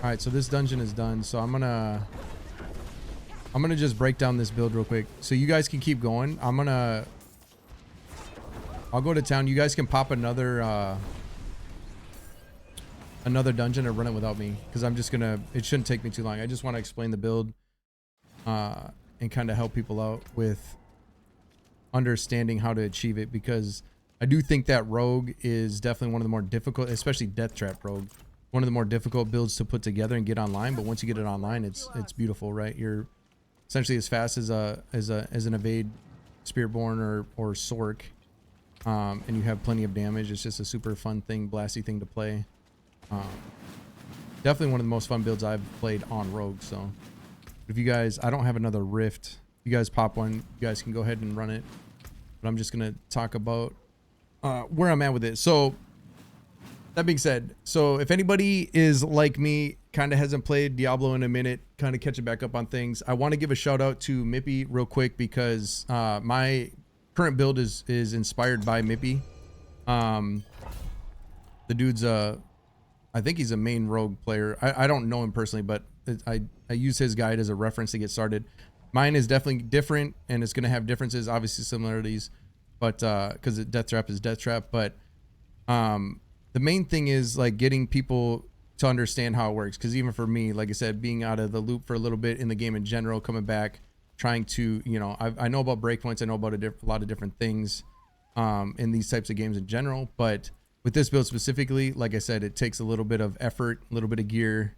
All right, so this dungeon is done. So I'm gonna just break down this build real quick. So you guys can keep going. I'll go to town. You guys can pop another dungeon or run it without me, because I'm just gonna. It shouldn't take me too long. I just want to explain the build and kind of help people out with understanding how to achieve it, because I do think that rogue is definitely one of the more difficult, especially death trap rogue, one of the more difficult builds to put together and get online. But once you get it online, it's beautiful, right? You're essentially as fast as an evade spearborn or sork, and you have plenty of damage. It's just a super fun thing, blasty thing to play. Definitely one of the most fun builds I've played on rogue. So if you guys, I don't have another rift, you guys pop one, you guys can go ahead and run it, but I'm just gonna talk about where I'm at with it. So that being said, so if anybody is like me, kind of hasn't played Diablo in a minute, kind of catching back up on things, I want to give a shout out to Mippy real quick, because my current build is inspired by Mippy. The dude's I think he's a main rogue player. I don't know him personally, but I use his guide as a reference to get started. Mine is definitely different, and it's going to have differences, obviously similarities, but because death trap is death trap. But the main thing is like getting people to understand how it works, because even for me, like I said, being out of the loop for a little bit in the game in general, coming back, trying to, you know, I know about breakpoints, I know about a lot of different things in these types of games in general, but with this build specifically, like I said, it takes a little bit of effort, a little bit of gear,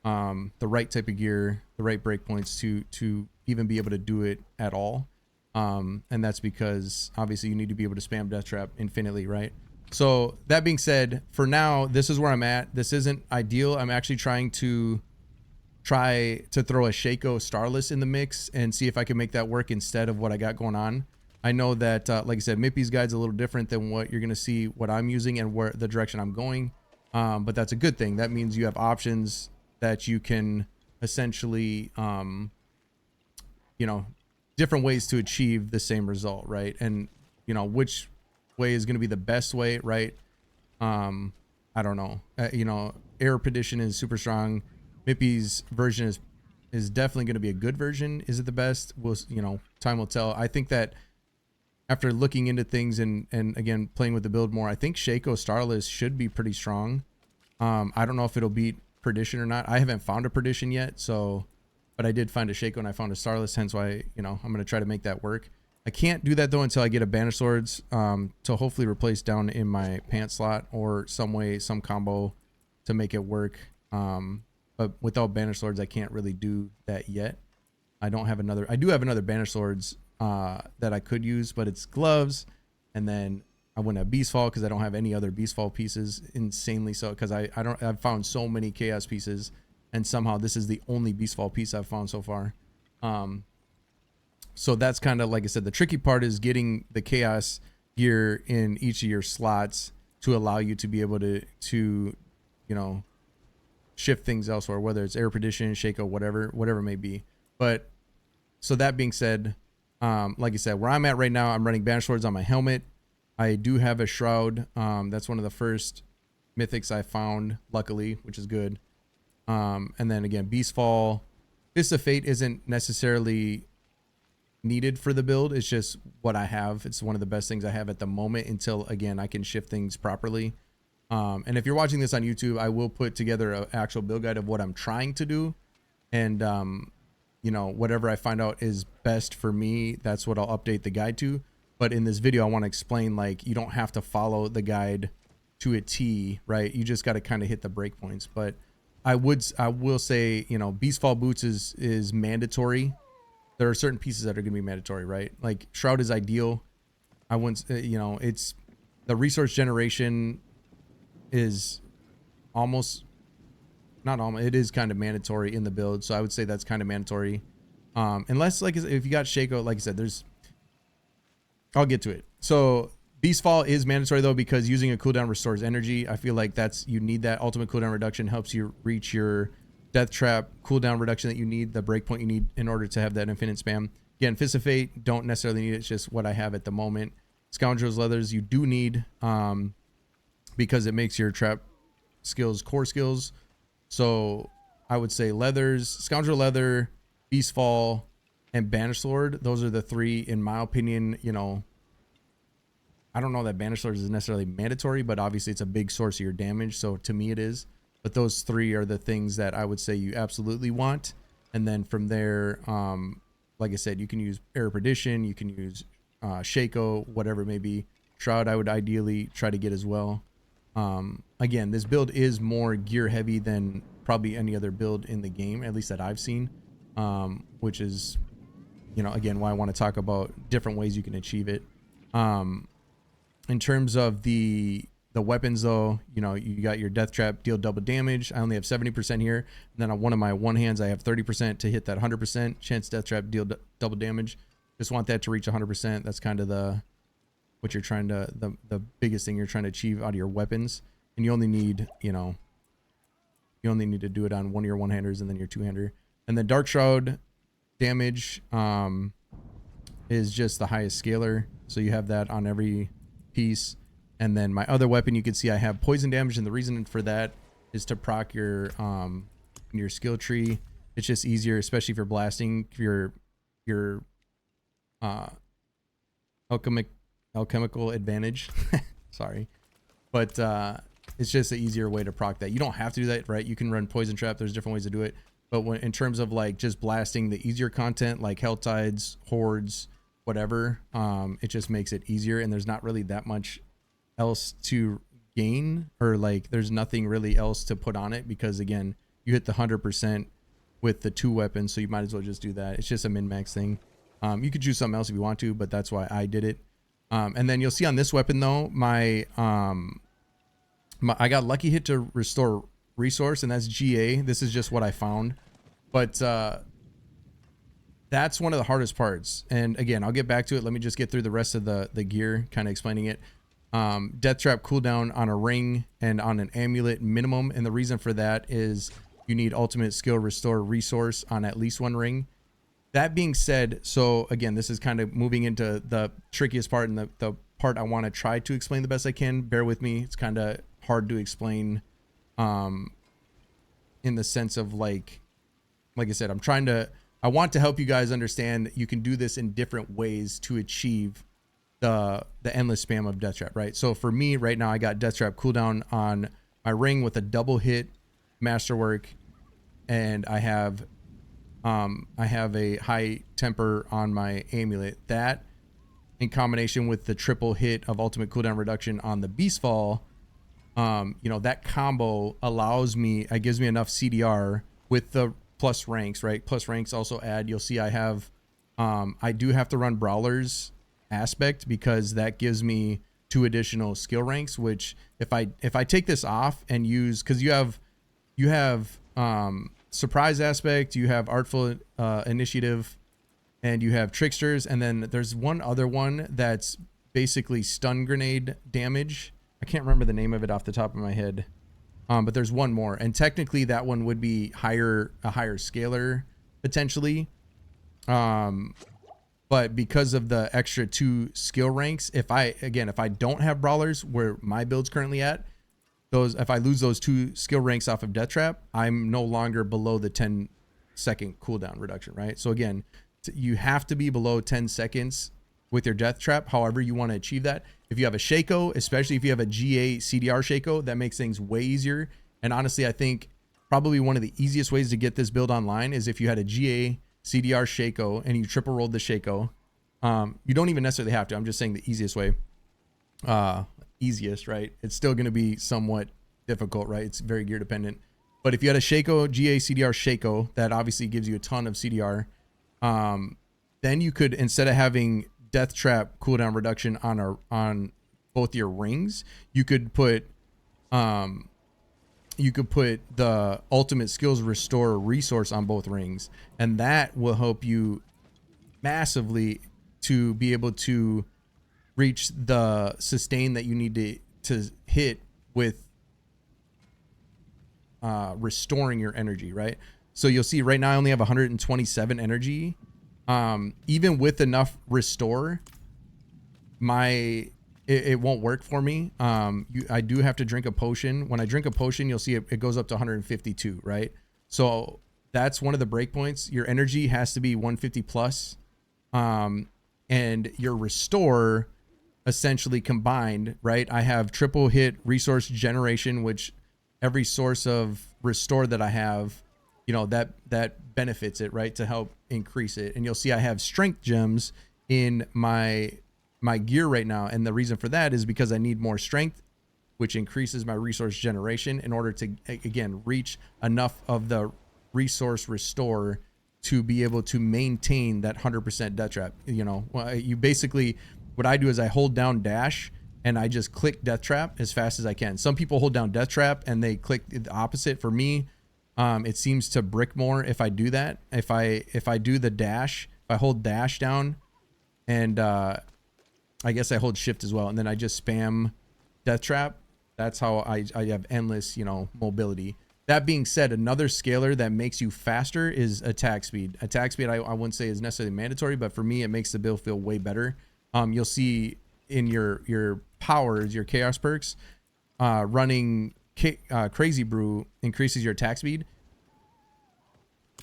the right type of gear, the right breakpoints to even be able to do it at all. And that's because obviously you need to be able to spam death trap infinitely, right? So that being said, for now, this is where I'm at. This isn't ideal. I'm actually trying to throw a Shaco Starless in the mix and see if I can make that work instead of what I got going on. I know that, like I said, Mippy's guide's a little different than what you're going to see, what I'm using and where the direction I'm going. But that's a good thing. That means you have options that you can essentially, you know, different ways to achieve the same result, right? And, you know, which way is going to be the best way, right? I don't know. You know, Error Perdition is super strong. Mippy's version is definitely going to be a good version. Is it the best? We'll, you know, time will tell. I think that after looking into things and again playing with the build more, I think Shaco Starless should be pretty strong. I don't know if it'll beat Perdition or not. I haven't found a Perdition yet, so, but I did find a Shaco and I found a Starless, hence why, you know, I'm going to try to make that work. I can't do that though until I get a Banish Swords to hopefully replace down in my pants slot, or some way, some combo to make it work. But without Banish Swords, I can't really do that yet. I do have another Banish Swords that I could use, but it's gloves, and then I wouldn't have Beast Fall because I don't have any other Beast Fall pieces, insanely so, because I've found so many Chaos pieces, and somehow this is the only Beast Fall piece I've found so far. So that's kind of, like I said, the tricky part is getting the Chaos gear in each of your slots to allow you to be able to you know, shift things elsewhere, whether it's Error Perdition, Shaco, whatever it may be. But so that being said, like I said, where I'm at right now, I'm running Banish Swords on my helmet. I do have a Shroud. That's one of the first mythics I found, luckily, which is good. And then again, Beast Fall. Fist of Fate isn't necessarily needed for the build. It's just what I have. It's one of the best things I have at the moment until, again, I can shift things properly. And if you're watching this on YouTube, I will put together an actual build guide of what I'm trying to do. And, you know, whatever I find out is best for me, that's what I'll update the guide to. But in this video, I want to explain, like, you don't have to follow the guide to a T, right? You just got to kind of hit the breakpoints. But I will say, you know, Beast Fall boots is mandatory. There are certain pieces that are going to be mandatory, right? Like Shroud is ideal. I wouldn't, you know, it's the resource generation is almost, not almost, it is kind of mandatory in the build. So I would say that's kind of mandatory. Unless, like, if you got Shaco, like I said, I'll get to it. So Beast Fall is mandatory though, because using a cooldown restores energy. I feel like you need that. Ultimate cooldown reduction helps you reach your death trap cooldown reduction that you need, the breakpoint you need in order to have that infinite spam. Again, Fist of Fate, don't necessarily need it. It's just what I have at the moment. Scoundrel's Leathers, you do need, because it makes your trap skills core skills. So I would say leathers, Scoundrel Leather, Beast Fall, and Banished Sword. Those are the three, in my opinion. You know, I don't know that Banished Sword is necessarily mandatory, but obviously it's a big source of your damage. So to me it is. But those three are the things that I would say you absolutely want. And then from there, like I said, you can use Air Perdition, you can use Shaco, whatever it may be. Shroud I would ideally try to get as well. Again, this build is more gear heavy than probably any other build in the game, at least that I've seen, which is, you know, again, why I want to talk about different ways you can achieve it. In terms of the weapons though, you know, you got your Death Trap, deal double damage. I only have 70% here. And then on one of my one hands, I have 30% to hit that 100% chance. Death Trap, deal double damage. Just want that to reach 100%. That's kind of what you're trying to, the biggest thing you're trying to achieve out of your weapons. And you only need, you know, you only need to do it on one of your one-handers and then your two-hander. And then Dark Shroud damage is just the highest scaler. So you have that on every piece. And then my other weapon, you can see I have poison damage, and the reason for that is to proc your skill tree. It's just easier, especially if you're blasting your alchemical advantage. Sorry, but it's just an easier way to proc that. You don't have to do that, right? You can run poison trap. There's different ways to do it. But when, in terms of like just blasting the easier content, like Hell Tides, Hordes, whatever, it just makes it easier, and there's not really that much else to gain, or like there's nothing really else to put on it, because again, you hit the 100% with the two weapons, so you might as well just do that. It's just a min-max thing. You could choose something else if you want to, but that's why I did it. And then you'll see on this weapon though, I got lucky hit to restore resource, and that's GA. This is just what I found, but that's one of the hardest parts. And again, I'll get back to it. Let me just get through the rest of the gear, kind of explaining it. Death Trap cooldown on a ring and on an amulet minimum, and the reason for that is you need ultimate skill restore resource on at least one ring. That being said, so again, this is kind of moving into the trickiest part, and the part I want to try to explain the best I can. Bear with me. It's kind of hard to explain in the sense of like I said, I want to help you guys understand that you can do this in different ways to achieve the endless spam of Death Trap, right? So for me right now, I got Death Trap cooldown on my ring with a double hit masterwork, and I have a high temper on my amulet. That in combination with the triple hit of ultimate cooldown reduction on the Beast Fall, you know, that combo allows me, it gives me enough CDR with the plus ranks, right? Plus ranks also add, you'll see I have, I do have to run Brawlers aspect, because that gives me 2 additional skill ranks, which if I take this off and use, because you have surprise aspect, you have artful initiative, and you have tricksters, and then there's one other one that's basically stun grenade damage. I can't remember the name of it off the top of my head, but there's one more, and technically that one would be a higher scaler potentially, but because of the extra 2 skill ranks, if I don't have Brawlers where my build's currently at, if I lose those 2 skill ranks off of Death Trap, I'm no longer below the 10-second cooldown reduction, right? So again, you have to be below 10 seconds with your Death Trap, however you want to achieve that. If you have a Shaco, especially if you have a GA CDR Shaco, that makes things way easier. And honestly, I think probably one of the easiest ways to get this build online is if you had a GA CDR Shaco and you triple rolled the Shaco. You don't even necessarily have to. I'm just saying the easiest way. Easiest, right? It's still going to be somewhat difficult, right? It's very gear dependent. But if you had a Shaco, GA CDR Shaco, that obviously gives you a ton of CDR. Then you could, instead of having Death Trap cooldown reduction on both your rings, you could put the ultimate skills restore resource on both rings, and that will help you massively to be able to reach the sustain that you need to hit with restoring your energy, right? So you'll see right now I only have 127 energy. Even with enough restore, it won't work for me. I do have to drink a potion. When I drink a potion, you'll see it goes up to 152, right? So that's one of the breakpoints. Your energy has to be 150 plus, and your restore essentially combined, right? I have triple hit resource generation, which every source of restore that I have, you know, that benefits it, right, to help increase it. And you'll see I have strength gems in my gear right now, and the reason for that is because I need more strength, which increases my resource generation in order to, again, reach enough of the resource restore to be able to maintain that 100% death trap. You know, you basically, what I do is I hold down dash and I just click death trap as fast as I can. Some people hold down death trap and they click the opposite. For me, it seems to brick more if I do that. If I do the dash, if I hold dash down, and I guess I hold shift as well, and then I just spam death trap. That's how I have endless, you know, mobility. That being said, another scaler that makes you faster is attack speed. Attack speed, I wouldn't say is necessarily mandatory, but for me, it makes the build feel way better. You'll see in your powers, your chaos perks, running Crazy Brew increases your attack speed.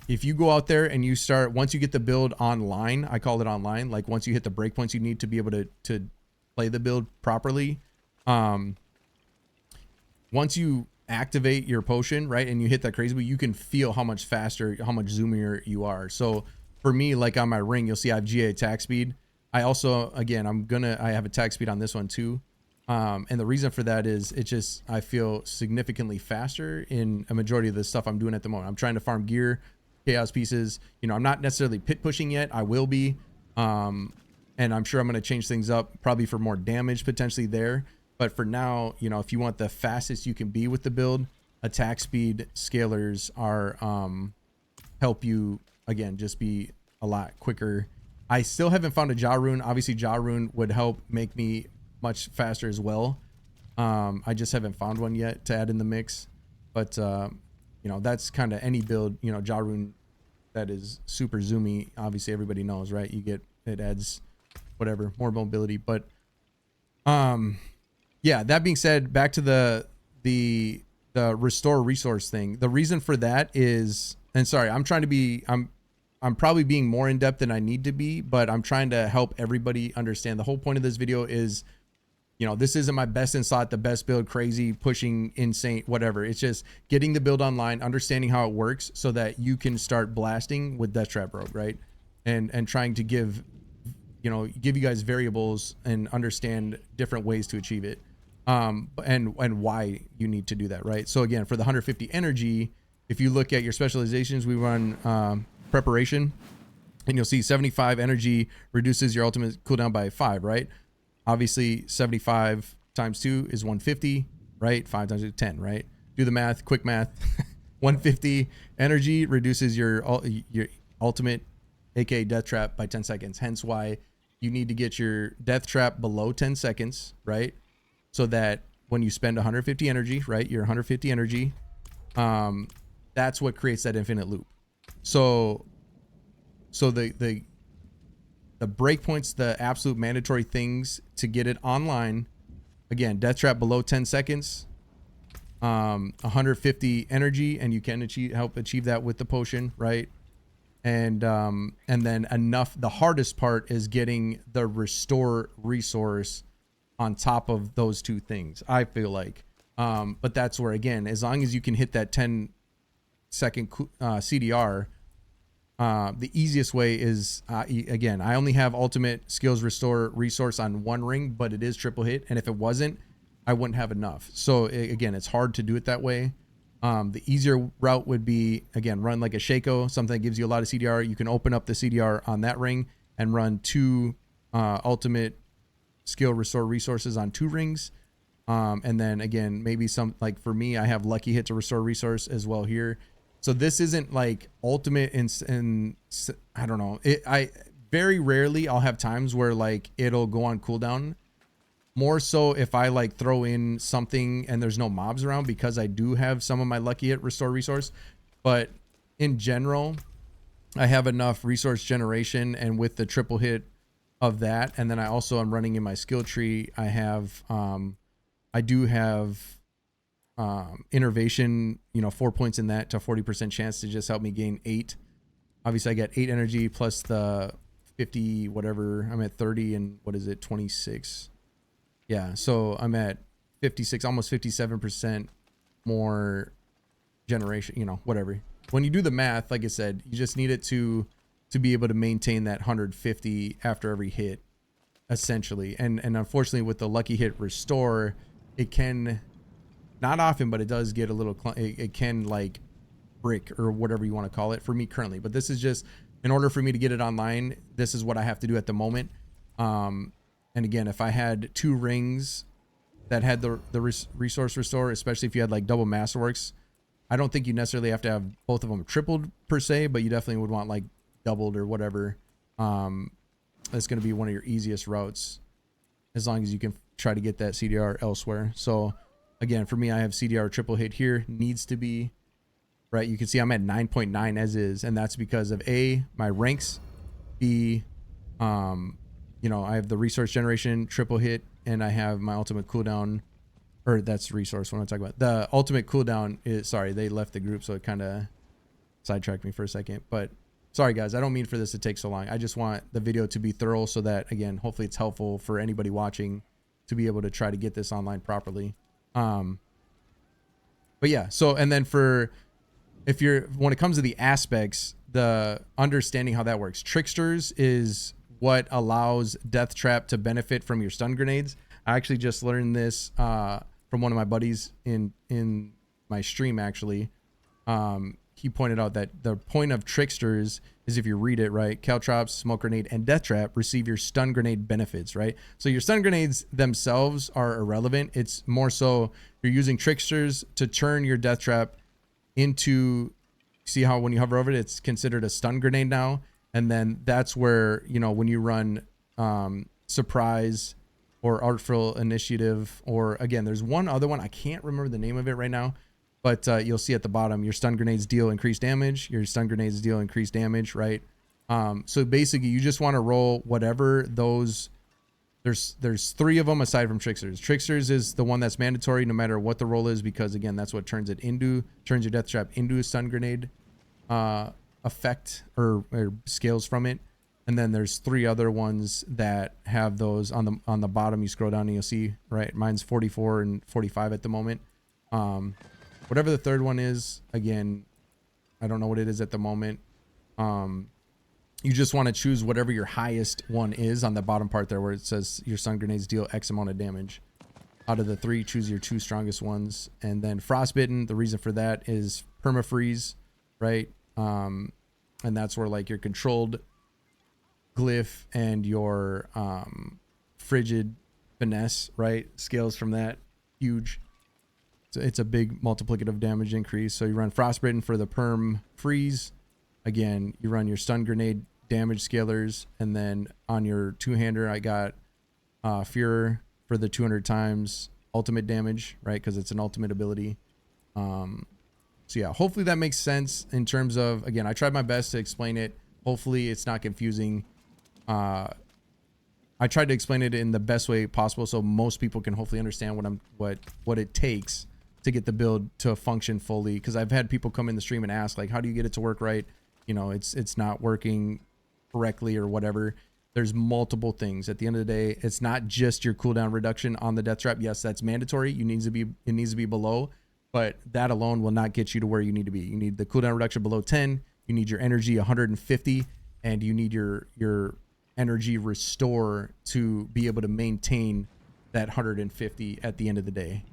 If you go out there and you start, once you get the build online, I call it online, like once you hit the breakpoints you need to be able to play the build properly, once you activate your potion, right, and you hit that crazy, you can feel how much faster, how much zoomier you are. So for me, like on my ring, you'll see I have GA attack speed. I also, again, I have attack speed on this one too. And the reason for that is it just, I feel significantly faster in a majority of the stuff I'm doing at the moment. I'm trying to farm gear, chaos pieces. You know, I'm not necessarily pit pushing yet. I will be. And I'm sure I'm going to change things up probably for more damage potentially there. But for now, you know, if you want the fastest you can be with the build, attack speed scalers are help you, again, just be a lot quicker. I still haven't found a Jaw Rune. Obviously, Jaw Rune would help make me much faster as well. I just haven't found one yet to add in the mix. But, you know, that's kind of any build, you know, Jaw Rune that is super zoomy. Obviously, everybody knows, right? You get, it adds whatever, more mobility. But, yeah, that being said, back to the restore resource thing. The reason for that is, and sorry, I'm probably being more in depth than I need to be, but I'm trying to help everybody understand. The whole point of this video is, you know, this isn't my best in slot, the best build, crazy, pushing, insane, whatever. It's just getting the build online, understanding how it works so that you can start blasting with Death Trap Rogue, right? And trying to give you guys variables and understand different ways to achieve it. And why you need to do that, right? So again, for the 150 energy, if you look at your specializations, we run preparation, and you'll see 75 energy reduces your ultimate cooldown by 5, right? Obviously 75 times 2 is 150, right? 5 times 2 is 10, right? Do the math, quick math. 150 energy reduces your ultimate, aka death trap, by 10 seconds. Hence why you need to get your death trap below 10 seconds, right? So that when you spend 150 energy, right, your 150 energy, that's what creates that infinite loop. So the breakpoints, the absolute mandatory things to get it online, again, death trap below 10 seconds, 150 energy, and you can help achieve that with the potion, right? And then enough. The hardest part is getting the restore resource on top of those two things, I feel like. But that's where, again, as long as you can hit that 10-second CDR, the easiest way is, again, I only have ultimate skills restore resource on one ring, but it is triple hit. And if it wasn't, I wouldn't have enough. So again, it's hard to do it that way. The easier route would be, again, run like a Shaco, something that gives you a lot of CDR. You can open up the CDR on that ring and run 2 ultimate skill restore resources on 2 rings. And then again, maybe some, like for me, I have lucky hit to restore resource as well here. So this isn't like ultimate and I don't know. I very rarely I'll have times where like it'll go on cooldown. More so if I like throw in something and there's no mobs around, because I do have some of my lucky hit restore resource. But in general, I have enough resource generation, and with the triple hit of that, and then I also am running in my skill tree, I have I do have innervation, 4 points in that to 40% chance to just help me gain 8. Obviously I get 8 energy plus the 50 whatever. I'm at 30 and what is it, 26. Yeah, so I'm at 56, almost 57% more generation, whatever. When you do the math, like I said, you just need it to be able to maintain that 150 after every hit, essentially. And unfortunately with the lucky hit restore, it can, not often, but it does get a little, it can like brick or whatever you want to call it for me currently. But this is just, in order for me to get it online, this is what I have to do at the moment. And again, if I had 2 rings that had the resource restore, especially if you had like double masterworks, I don't think you necessarily have to have both of them tripled per se, but you definitely would want like doubled or whatever. That's going to be one of your easiest routes, as long as you can try to get that CDR elsewhere. So again, for me, I have CDR triple hit here, needs to be right. You can see I'm at 9.9 as is, and that's because of A, my ranks, B, I have the resource generation triple hit, and I have my ultimate cooldown, or that's resource when I'm talking about. The ultimate cooldown is, sorry, they left the group, so it kind of sidetracked me for a second. But sorry guys, I don't mean for this to take so long. I just want the video to be thorough so that, again, hopefully it's helpful for anybody watching to be able to try to get this online properly. But yeah, so, and then when it comes to the aspects, the understanding how that works, tricksters is what allows Death Trap to benefit from your stun grenades. I actually just learned this from one of my buddies in my stream, actually. He pointed out that the point of tricksters is, if you read it right, Caltrops, Smoke Grenade, and Death Trap receive your stun grenade benefits, right? So your stun grenades themselves are irrelevant. It's more so you're using tricksters to turn your Death Trap into, see how when you hover over it, it's considered a stun grenade now. And then that's where, when you run Surprise or Artful Initiative, or again, there's one other one, I can't remember the name of it right now, but you'll see at the bottom, your stun grenades deal increased damage, your stun grenades deal increased damage, right? So basically you just want to roll whatever those, there's 3 of them aside from tricksters. Tricksters is the one that's mandatory no matter what the roll is, because again, that's what turns your Death Trap into a stun grenade effect or scales from it. And then there's 3 other ones that have those on the bottom. You scroll down and you'll see, right, mine's 44 and 45 at the moment. Whatever the third one is, again, I don't know what it is at the moment. You just want to choose whatever your highest one is on the bottom part there, where it says your stun grenades deal X amount of damage. Out of the 3, choose your 2 strongest ones. And then Frostbitten, the reason for that is permafreeze, right? And that's where like your controlled glyph and your frigid finesse, right, scales from that. Huge. So it's a big multiplicative damage increase. So you run Frostbitten for the perm freeze. Again, you run your stun grenade damage scalers, and then on your 2-hander I got Fuhrer for the 200 times ultimate damage, right, because it's an ultimate ability. So yeah, hopefully that makes sense in terms of, again, I tried my best to explain it. Hopefully it's not confusing. I tried to explain it in the best way possible so most people can hopefully understand what it takes to get the build to function fully. Because I've had people come in the stream and ask, like, how do you get it to work right? It's not working correctly or whatever. There's multiple things. At the end of the day, it's not just your cooldown reduction on the Death Trap. Yes, that's mandatory. It needs to be below. But that alone will not get you to where you need to be. You need the cooldown reduction below 10. You need your energy 150, and you need your energy restore to be able to maintain that 150 at the end of the day.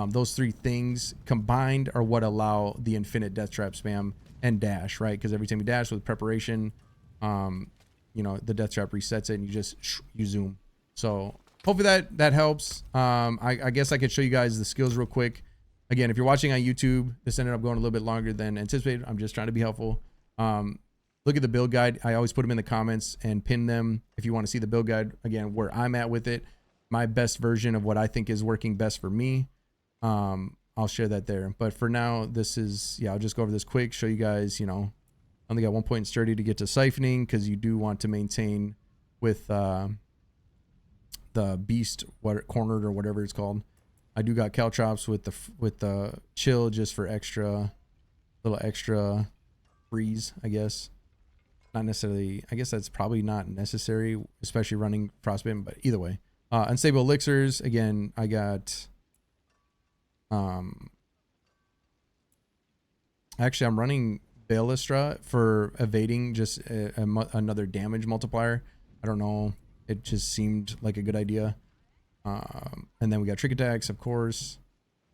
Those 3 things combined are what allow the infinite Death Trap spam and dash, right? Because every time you dash with preparation, the Death Trap resets it and you zoom. So hopefully that helps. I guess I could show you guys the skills real quick. Again, if you're watching on YouTube, this ended up going a little bit longer than anticipated. I'm just trying to be helpful. Look at the build guide. I always put them in the comments and pin them if you want to see the build guide. Again, where I'm at with it, my best version of what I think is working best for me. I'll share that there. But for now, this is, I'll just go over this quick, show you guys, only got 1 point in sturdy to get to siphoning, because you do want to maintain with the beast, cornered or whatever it's called. I do got caltrops with the chill just for little extra breeze, I guess. Not necessarily, I guess that's probably not necessary, especially running frostbitten, but either way. Unstable elixirs, again, I got actually I'm running Baalistra for evading, just another damage multiplier. I don't know, it just seemed like a good idea. And then we got trick attacks, of course.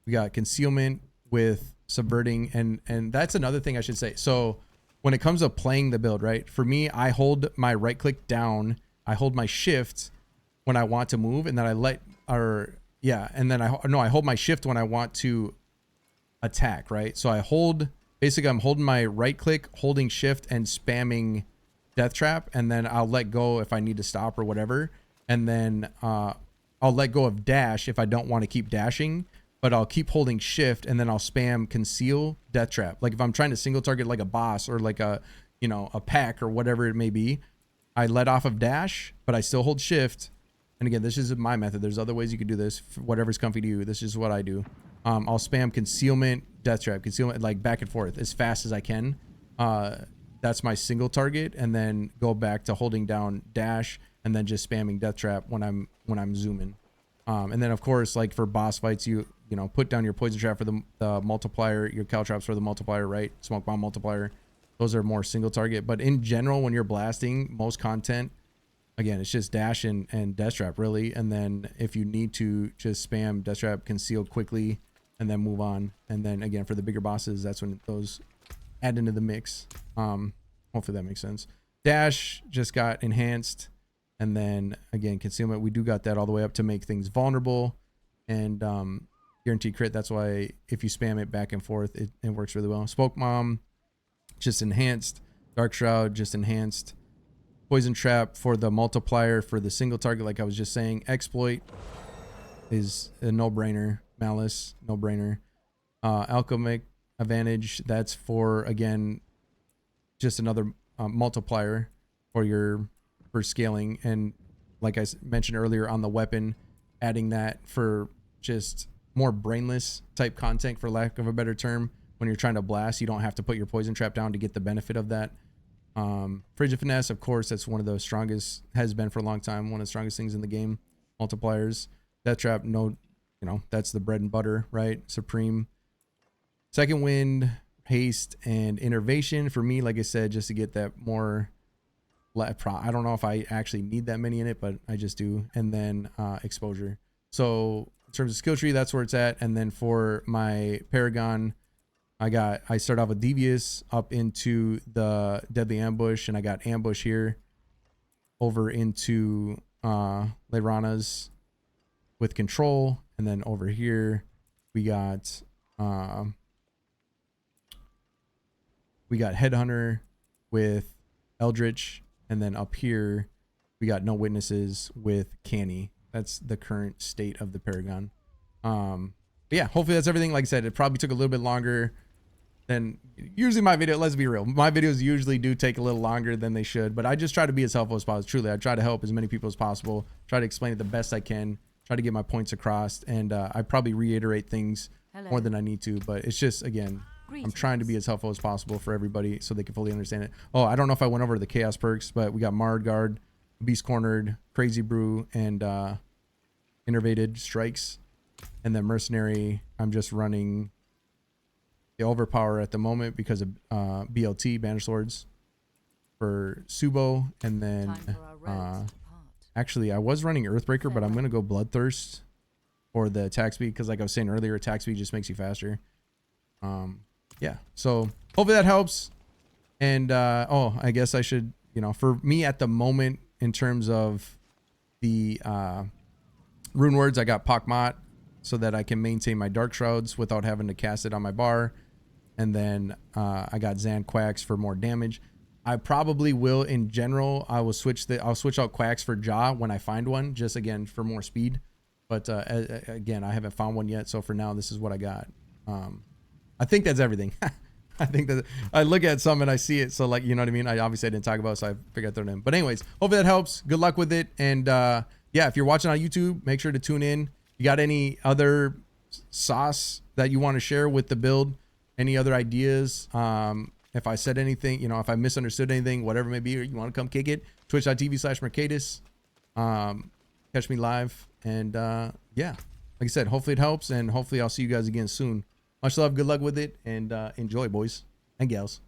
We got concealment with subverting, and that's another thing I should say. So when it comes to playing the build, right? For me, I hold my right click down, I hold my shift when I want to move, and then I hold my shift when I want to attack, right? So I hold, basically I'm holding my right click, holding shift and spamming death trap, and then I'll let go if I need to stop or whatever. And then I'll let go of dash if I don't want to keep dashing, but I'll keep holding shift, and then I'll spam conceal death trap. Like if I'm trying to single target like a boss or like a, you know, a pack or whatever it may be, I let off of dash, but I still hold shift. And again, this is my method. There's other ways you could do this, whatever's comfy to you. This is what I do. I'll spam concealment, death trap, concealment, like back and forth as fast as I can. That's my single target, and then go back to holding down dash and then just spamming death trap when I'm zooming. And then of course, like for boss fights, you know, put down your poison trap for the multiplier, your caltrops for the multiplier, right? Smoke bomb multiplier. Those are more single target. But in general, when you're blasting, most content, again, it's just dash and death trap really. And then if you need to, just spam death trap, conceal quickly, and then move on. And then again, for the bigger bosses, that's when those add into the mix. Hopefully that makes sense. Dash just got enhanced. And then again, concealment, we do got that all the way up to make things vulnerable and guaranteed crit. That's why if you spam it back and forth, it works really well. Smoke bomb just enhanced. Dark shroud just enhanced. Poison trap for the multiplier for the single target, like I was just saying. Exploit is a no-brainer. Malice, no-brainer. Alchemic advantage, that's for, again, just another multiplier for scaling. And like I mentioned earlier on the weapon, adding that for just more brainless type content, for lack of a better term. When you're trying to blast, you don't have to put your poison trap down to get the benefit of that. Frigid finesse, of course, that's one of the strongest, has been for a long time, one of the strongest things in the game. Multipliers. Death trap, no, you know, that's the bread and butter, right? Supreme. Second wind, haste, and innervation for me, like I said, just to get that more. I don't know if I actually need that many in it, but I just do. And then exposure. So in terms of skill tree, that's where it's at. And then for my Paragon, I start off with Devious up into the Deadly Ambush, and I got Ambush here over into Leirana's with Control, and then over here we got Headhunter with Eldritch, and then up here we got No Witnesses with Canny. That's the current state of the Paragon. But yeah, hopefully that's everything. Like I said, it probably took a little bit longer than usually my video. Let's be real, my videos usually do take a little longer than they should, but I just try to be as helpful as possible. Truly, I try to help as many people as possible, try to explain it the best I can, try to get my points across, and I probably reiterate things more than I need to, but it's just, again, I'm trying to be as helpful as possible for everybody so they can fully understand it. Oh, I don't know if I went over the chaos perks, but we got Marred Guard, Beast Cornered, Crazy Brew, and Innervated Strikes. And then Mercenary, I'm just running the Overpower at the moment because of BLT, Banished Swords, for Subo. And then actually I was running Earthbreaker, but I'm going to go Bloodthirst for the attack speed, because like I was saying earlier, attack speed just makes you faster. Yeah, so hopefully that helps. And oh, I guess I should, you know, for me at the moment, in terms of the rune words, I got Pakmat so that I can maintain my Dark Shrouds without having to cast it on my bar. And then I got Zan Quacks for more damage. I probably will, in general, I'll switch out Quacks for Jaw when I find one, just again for more speed. But again, I haven't found one yet, so for now this is what I got. I think that's everything. I think that I look at some and I see it, so like, you know what I mean? I obviously didn't talk about it, so I figured I'd throw it in. But anyways, hopefully that helps. Good luck with it. And yeah, if you're watching on YouTube, make sure to tune in. You got any other sauce that you want to share with the build, any other ideas, if I said anything, if I misunderstood anything, whatever it may be, or you want to come kick it, twitch.tv/Merkadis. Catch me live. And yeah, like I said, hopefully it helps, and hopefully I'll see you guys again soon. Much love, good luck with it, and enjoy, boys and gals.